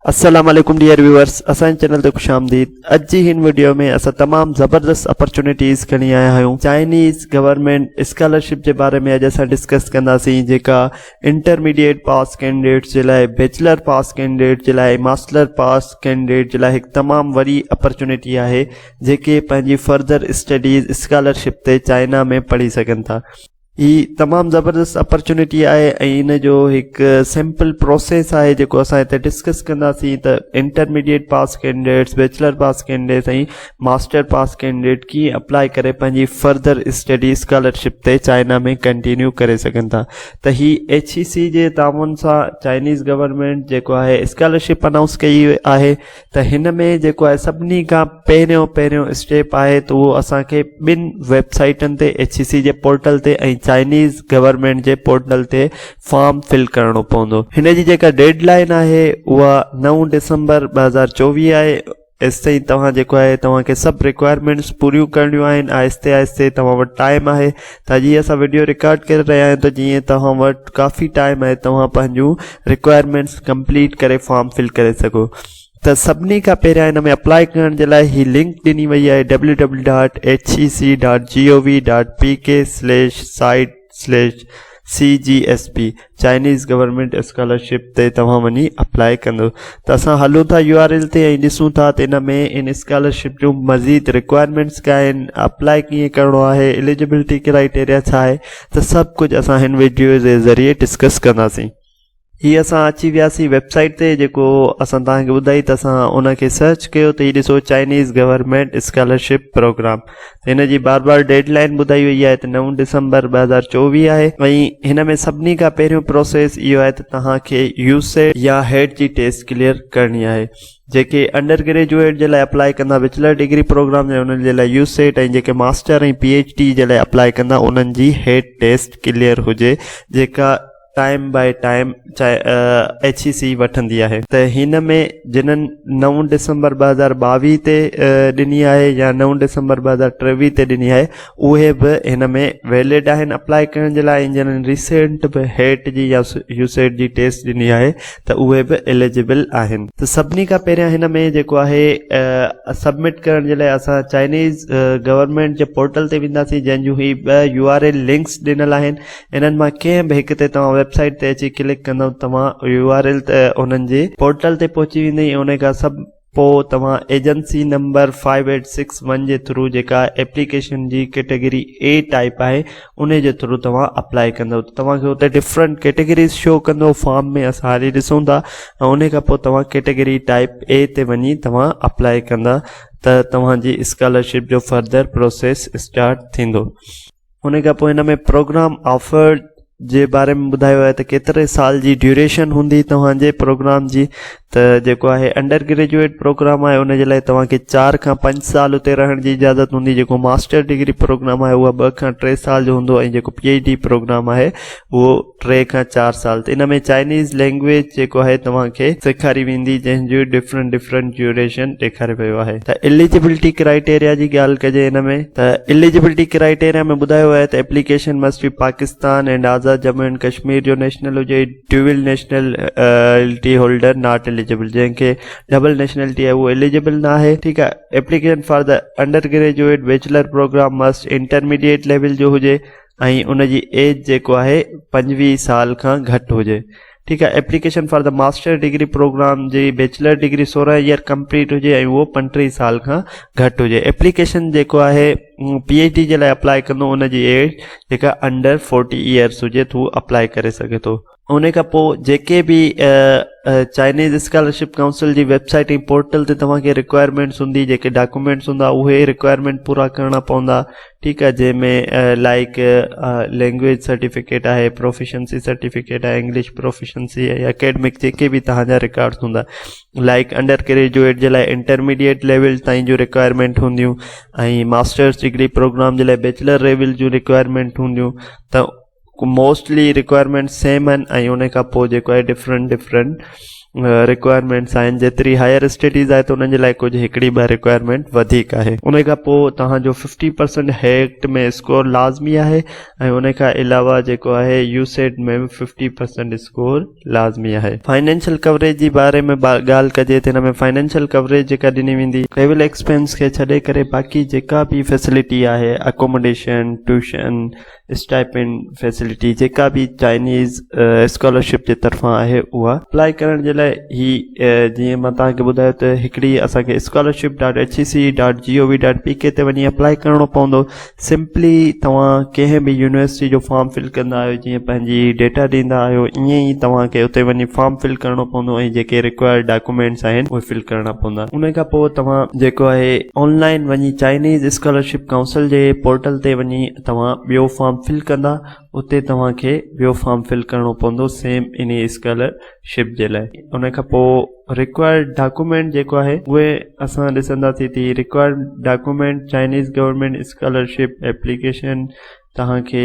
अस्सलाम वालेकुम dear viewers, असांजे चैनल ते खुश आमदीद। अॼु जी हिन वीडियो में असां तमाम ज़बरदस्त अपॉर्चुनिटीज़ खणी आया आहियूं। चाइनीज़ गवर्नमेंट स्कॉलरशिप जे बारे में अॼु असां डिस्कस कंदासीं, जेका इंटरमीडिएट पास कैंडिडेट्स जे लाइ, बैचलर पास कैंडिडेट जे लाइ, मास्टर पास कैंडिडेट जे लाइ हिकु तमामु वॾी अपॉर्चुनिटी आहे, जेके पंहिंजी फर्दर स्टडीज़ स्कॉलरशिप ते चाइना में पढ़ी सघनि था। ही तमामु ज़बरदस्त अपॉर्चुनिटी आहे ऐं इन जो हिकु सिंपल प्रोसेस आहे जेको असां हिते डिस्कस कंदासीं त इंटरमीडिएट पास कैंडिडेट्स, बैचलर पास कैंडिडेट्स ऐं मास्टर पास कैंडिडेट कीअं अप्लाई करे पंहिंजी फर्दर स्टडी स्कॉलरशिप ते चाइना में कंटिन्यू करे सघनि था। त ही HEC जे ताउन सां चाइनीज़ गवर्नमेंट जेको आहे स्कॉलरशिप अनाउंस कई आहे। त हिन में जेको आहे सभिनी खां पहिरियों स्टेप आहे त उहो असांखे ॿिनि वेबसाइटनि ते HEC जे पोर्टल ते ऐं चाइनीज़ गवर्नमेंट जे पोर्टल ते फॉर्म फिल करणो पवंदो। हिन जी जेका डेडलाइन आहे उहा 9 दिसंबर 2024 आहे। एसिताईं तव्हां जेको आहे तव्हांखे सभु रिक्वायरमेंट्स पूरियूं करणियूं आहिनि। आहिस्ते आहिस्ते तव्हां वटि टाइम आहे। त जीअं असां वीडियो रिकॉर्ड करे रहिया आहियूं त जीअं तव्हां वटि काफ़ी टाइम आहे, तव्हां पंहिंजूं रिक्वायरमेंट्स कंप्लीट करे फॉर्म फिल करे सघो। त सभिनी खां पहिरियां हिन में अप्लाई करण जे लाइ ही लिंक ॾिनी वई आहे www.hec.gov.pk/site/CGSP चाइनीज़ गवर्नमेंट स्कॉलरशिप ते तव्हां वञी अप्लाई कंदो। त असां हलूं था URL ते ऐं ॾिसूं था त इन में इन स्कॉलरशिप जूं मज़ीद रिक्वायरमेंट्स क्या आहिनि, अप्लाई कीअं करिणो आहे, एलिजिबिलिटी क्राइटेरिया छा आहे, त सभु कुझु असां हिन वीडियो जे ज़रिए डिस्कस कंदासीं। ही असां अची वियासीं वेबसाइट ते, जेको असां तव्हांखे ॿुधाई त असां उनखे सर्च कयो त हीअ ॾिसो चाइनीज़ गवर्नमेंट स्कॉलरशिप प्रोग्राम। हिन जी बार डेडलाइन ॿुधाई वई आहे त 9 दिसंबर 2024 आहे। ऐं हिन में सभिनी खां पहिरियों प्रोसेस इहो आहे त तव्हांखे USET या HET जी टेस्ट क्लियर करणी आहे। जेके अंडर ग्रेजुएट जे लाइ अप्लाई कंदा बैचलर डिग्री प्रोग्राम में, उन्हनि जे लाइ USET, ऐं जेके मास्टर ऐं PhD जे लाइ अप्लाई कंदा उन्हनि जी HET टेस्ट क्लियर हुजे, जेका टाइम बाय टाइम HEC वठंदी आहे। त हिन में जिन्हनि 9 दिसंबर 2022 ते ॾिनी आहे या 9 दिसंबर 2023 ते ॾिनी आहे, उहे बि हिन में वैलिड आहिनि अप्लाई करण जे लाइ। जिन्हनि रिसेंट बि HET जी या USET जी टेस्ट ॾिनी आहे त उहे बि एलिजिबल आहिनि। त सभिनी खां पहिरियां हिन में जेको आहे सबमिट करण जे लाइ असां चाइनीज़ गवर्नमेंट जे पोर्टल ते वेंदासीं, जंहिंजूं ही 2 URL लिंक्स ॾिनल आहिनि। इन्हनि मां कंहिं बि हिकु ते तव्हां वेबसाइट ते अची क्लिक कंदव, तव्हां URL ते उन्हनि जे पोर्टल ते पहुची वेंदई। उन खां सभु पोइ तव्हां एजेंसी नंबर 5861 जे थ्रू, जेका एप्लीकेशन जी कैटेगरी A टाइप आहे, उन जे थ्रू तव्हां अप्लाई कंदव। तव्हांखे हुते डिफरेंट कैटेगरीज़ शो कंदो फॉर्म में, असां हाली ॾिसूं था। ऐं उन खां पोइ तव्हां कैटेगरी टाइप A ते वञी तव्हां अप्लाई कंदा त तव्हांजी स्कॉलरशिप जो फर्दर प्रोसेस स्टार्ट थींदो। उन खां पोइ हिन में प्रोग्राम ऑफर जे बारे में ॿुधायो आहे त केतिरे साल जी ड्यूरेशन हूंदी तव्हांजे प्रोग्राम जी। त जेको आहे अंडर ग्रेजुएट प्रोग्राम आहे, उन जे लाइ तव्हांखे 4 खां 5 साल उते रहण जी इजाज़त हूंदी। जेको मास्टर डिग्री प्रोग्राम आहे उहा 2 खां 3 साल जो हूंदो, ऐं जेको PhD प्रोग्राम आहे उहो 3 खां 4 साल। त इन में चाइनीज़ लैंग्वेज जेको आहे तव्हांखे सेखारी वेंदी, जंहिंजो डिफरेंट ड्यूरेशन ॾेखारे वियो आहे। त एलिजिबिलिटी क्राइटेरिया जी ॻाल्हि कजे हिन में, त एलिजिबिलिटी क्राइटेरिया में ॿुधायो आहे त application must be Pakistan and Azad Jammu and Kashmir जो नेशनल हुजे, dual nationality holder not eligible, जंहिंखे डबल नेशनलिटी आहे उहो एलिजिबल न आहे। ठीकु आहे। Application for the undergraduate bachelor program must intermediate level जो हुजे, ऐं उन जी एज जेको आहे 25 साल खां घटि हुजे। ठीकु आहे। Application for the master degree program जी बैचलर डिग्री 16 ईयर कंप्लीट हुजे ऐं उहो 35 साल खां घटि हुजे। एप्लीकेशन जेको आहे PhD जे लाइ अप्लाई कंदो, उन जी एज जेका अंडर 40 ईयर्स हुजे त उहो अप्लाई करे सघे थो। उन खां पोइ जेके बि चाइनीज़ स्कॉलरशिप काउंसिल जी वेबसाइट ऐं पोर्टल ते तव्हांखे रिक्वायरमेंट्स हूंदी, जेके डॉक्यूमेंट्स हूंदा उहे रिक्वायरमेंट पूरा करणा पवंदा। ठीकु आहे। जंहिंमें लाइक लैंग्वेज सर्टिफिकेट आहे, प्रोफिशंसी सर्टिफिकेट आहे, इंग्लिश प्रोफिशंसी आहे, एकेडमिक जेके बि तव्हांजा रिकॉर्ड्स हूंदा। लाइक अंडर ग्रेजुएट जे लाइ इंटरमीडिएट लेवल ताईं जो रिक्वायरमेंट हूंदियूं, ऐं मास्टर्स डिग्री प्रोग्राम जे लाइ बैचलर लेवल जूं रिक्वायरमेंट हूंदियूं। त मोस्टली रिक्वायरमेंट सेम आहिनि। ऐं उन खां पोइ जेको आहे डिफरेंट रिक्वायरमेंट्स आहिनि। जेतिरी हायर स्टडीज़ आहे त उन्हनि जे लाइ कुझु हिकिड़ी ॿ रिक्वायरमेंट वधीक आहे। उन खां पोइ तव्हांजो 50% हेक्ट में स्कोर लाज़मी आहे ऐं उन खां अलावा जेको आहे यूसेट में 50% स्कोर लाज़मी आहे। फाइनेंशियल कवरेज जे बारे में ॻाल्हि कजे त हिन में फाइनेंशियल कवरेज जेका ॾिनी वेंदी ट्रेवल एक्सपेंस खे छॾे करे बाक़ी जेका बि फैसिलिटी आहे अकोमोडेशन, ट्यूशन, स्टाइपेंड फैसिलिटी जेका बि चाइनीज़ स्कॉलरशिप जे तरफ़ां आहे उहा अप्लाई करण जे लाइ ही जीअं मां तव्हांखे ॿुधायो त हिकिड़ी असांखे scholarship.hec.gov.pk ते वञी अप्लाई करिणो पवंदो। सिंपली तव्हां कंहिं बि यूनिवर्सिटी जो फॉर्म फिल कंदा आहियो, जीअं पंहिंजी डेटा ॾींदा आहियो, ईअं ई तव्हांखे उते वञी फॉर्म फिल करिणो पवंदो ऐं जेके रिक्वायर्ड डॉक्यूमेंट्स आहिनि उहे फिल करणा पवंदा। उन खां पोइ तव्हां जेको आहे ऑनलाइन वञी चाइनीज़ स्कॉलरशिप काउंसिल जे पोर्टल ते वञी तव्हां ॿियो फॉर्म फिल कंदा, उते तव्हांखे ॿियो फॉर्म फिल करिणो पवंदो सेम इन स्कॉलरशिप जे लाइ। उन खां पोइ रिक्वायर्ड डॉक्यूमेंट जेको आहे उहे असां ॾिसंदासीं त required document Chinese government scholarship application तव्हांखे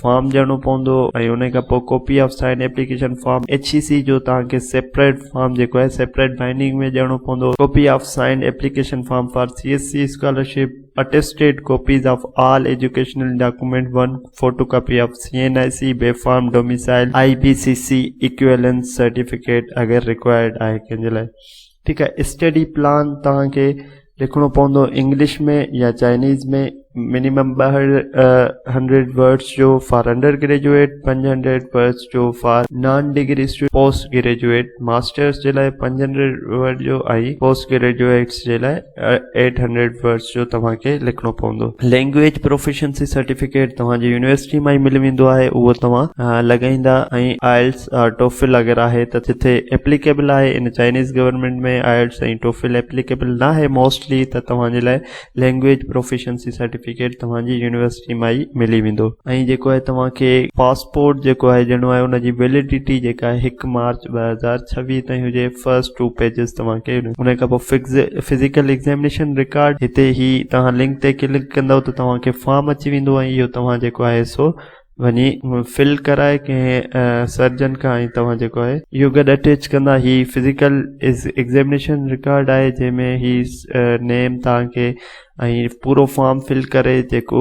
फॉर्म ॾियणो पवंदो ऐं उन खां पोइ copy of sine application form HEC जो तव्हांखे सेपरेट फॉर्म जेको आहे सेपरेट बाइंडिंग में ॾियणो पवंदो। Copy of sine application form for CSC scholarship, attested copies of all educational document, 1 photocopy of CNIC बे form domicile IBCC equivalence certificate अगर required आहे कंहिंजे लाइ। ठीकु आहे। स्टडी प्लान तव्हांखे लिखणो पवंदो इंग्लिश में या चाइनीज़ में। मिनिमम 200 वर्ड्स जो फॉर अंडर ग्रेजुएट, 500 वर्ड्स जो for non degree student, postgraduate masters जे लाइ 500 वर्ड जो ऐं पोस्ट ग्रेजुएट्स जे लाइ 800 वर्ड्स जो तव्हांखे लिखणो पवंदो। लैंग्वेज प्रोफिशिएंसी सर्टिफिकेट तव्हांजी यूनिवर्सिटी मां ई मिली वेंदो आहे, उहो तव्हां लॻाईंदा ऐं IELTS टोफिल अगरि आहे त जिथे एप्लीकेबल आहे। इन चाइनीज़ गवर्नमेंट में IELTS ऐं टोफिल एप्लीकेबल न आहे मोस्टली, त तव्हांजे लाइ लैंग्वेज प्रोफिशिएंसी सर्टिफिकेट तव्हांजी यूनिवर्सिटी मां ई मिली वेंदो। ऐं जेको आहे तव्हांखे पासपोर्ट जेको आहे ॾियणो आहे उनजी वैलिडिटी जेका आहे 1 मार्च 2026 ताईं हुजे। फर्स्ट 2 पेजिस तव्हांखे। उन खां पोइ फिजिकल एग्ज़ामिनेशन रिकॉर्ड, हिते ही तव्हां लिंक ते क्लिक कंदव त तव्हांखे फॉर्म अची वेंदो ऐं इहो तव्हां जेको आहे सो वञी फिल कराए कंहिं सर्जन खां ऐं तव्हां जेको आहे इहो गॾु अटैच कंदा। ही फिजिकल एग्ज़ामिनेशन रिकॉर्ड आहे जंहिंमें ही नेम तव्हांखे ऐं पूरो फॉर्म फिल करे जेको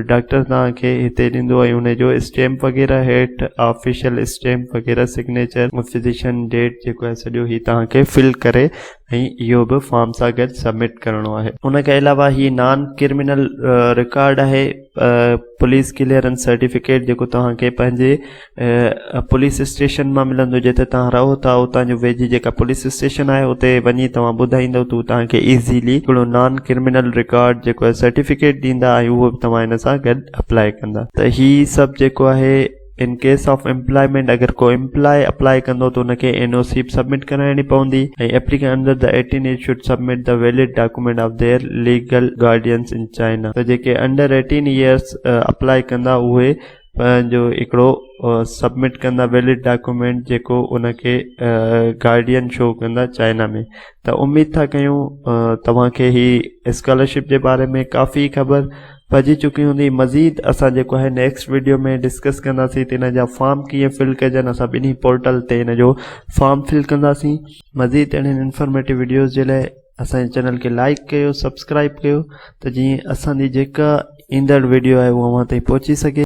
डॉक्टर तव्हांखे हिते ॾींदो ऐं उनजो स्टैम्प वग़ैरह हेठि ऑफिशियल स्टैम्प वग़ैरह सिग्नेचर फिजिशियन डेट जेको आहे सॼो ही तव्हांखे फिल करे ऐं इहो बि फॉर्म सां गॾु सबमिट करिणो आहे। उन खां अलावा ही नॉन क्रिमिनल रिकॉर्ड आहे पुलिस क्लियरेंस सर्टिफिकेट जेको तव्हांखे पंहिंजे पुलिस स्टेशन मां मिलंदो जिते तव्हां रहो था। उतां जो वेझी जेका पुलिस स्टेशन आहे उते वञी तव्हां ॿुधाईंदव त तव्हांखे ईज़ीली हिकिड़ो नॉन क्रिमिनल रिकॉर्ड जेको आहे सर्टिफिकेट ॾींदा ऐं उहो बि तव्हां हिन सां गॾु अप्लाई कंदा। त ही सभु जेको आहे इन केस ऑफ एम्प्लॉयमेंट अगर कोई एम्प्लॉय अप्लाई कंदो तो उनके NOC सबमिट कराइणी पवंदी ऐं applicant under the 18 age should submit the valid document of their legal guardians in China. तो जेके अंडर 18 इयर्स अप्लाई कंदा उहे पंहिंजो हिकिड़ो सबमिट कंदा वैलिड डॉक्यूमेंट जेको उनके गार्डियन शो कंदा चाइना में। त उम्मीद था कयूं तव्हांखे ही स्कॉलरशिप जे बारे में काफ़ी ख़बर पजी चुकी हूंदी। मज़ीद असां जेको आहे नेक्स्ट वीडियो में डिस्कस कंदासीं त हिन जा फॉर्म कीअं फिल कजनि। असां ॿिन्ही पोर्टल ते हिन जो फॉर्म फिल कंदासीं। मज़ीद अहिड़नि इंफॉर्मेटिव वीडियोज़ जे लाइ असांजे चैनल खे लाइक कयो, सब्सक्राइब कयो त जीअं असांजी जेका ईंदड़ वीडियो आहे उहा अव्हां ताईं पहुची सघे।